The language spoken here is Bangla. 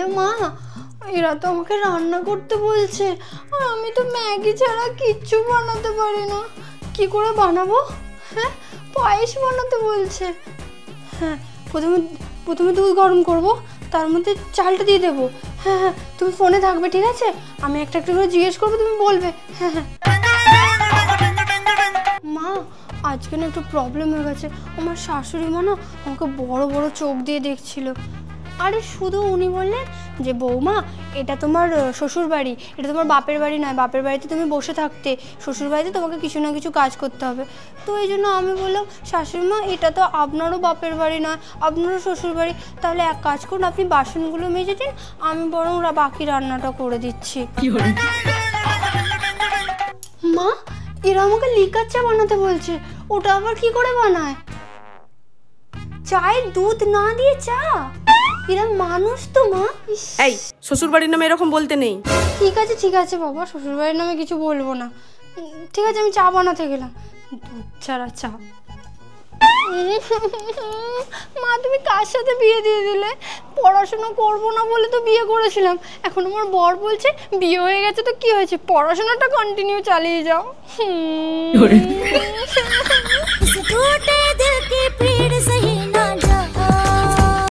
আসলে মা, এরা তো আমাকে রান্না করতে বলছে, আর আমি তো ম্যাগি ছাড়া কিচ্ছু বানাতে পারি না। কি করে বানাবো? হ্যাঁ, পায়েস বানাতে বলছে। হ্যাঁ, প্রথমে দুধ গরম করব, তার মধ্যে চালটা দিয়ে দেবো। হ্যাঁ হ্যাঁ, তুমি ফোনে থাকবে, ঠিক আছে? আমি একটা একটা করে জিজ্ঞেস করবো, তুমি বলবে। হ্যাঁ হ্যাঁ। মা, আজকে না একটু প্রবলেম হয়ে গেছে। আমার শাশুড়ি মা না আমাকে বড় বড় চোখ দিয়ে দেখছিল। আরে শুধু উনি বললেন যে বৌমা, এটা তোমার শ্বশুর বাড়ি, এটা তোমার বাপের বাড়ি নয়। বাপের বাড়িতে তুমি বসে থাকতে, শ্বশুর বাড়িতে তোমাকে কিছু না কিছু কাজ করতে হবে। তো এই জন্য আমি বললাম, শাশুড়ি মা, এটা তো আপনারও বাপের বাড়ি নয়, আপনারও শ্বশুর বাড়ি। তাহলে এক কাজ করুন, আপনি বাসনগুলো মেজে দিন, আমি বরং বাকি রান্নাটা করে দিচ্ছি। মা, এরা আমাকে লিকার চা বানাতে বলছে। ওটা আবার কি করে বানায়? চায়ের দুধ না দিয়ে চা? এরা মানুষ তো মা। এই, শ্বশুর বাড়ির নামে এরকম বলতে নেই। ঠিক আছে বাবা, শ্বশুর বাড়ির নামে কিছু বলবো না। ঠিক আছে, আমি চা বানাতে গেলাম। দুধ ছাড়া চা। মা, তুমি কার সাথে বিয়ে দিয়ে দিলে? পড়াশোনা করবো না বলে তো বিয়ে করেছিলাম। এখন আমার বর বলছে বিয়ে হয়ে গেছে তো কি হয়েছে, পড়াশোনাটা কন্টিনিউ চালিয়ে যাও।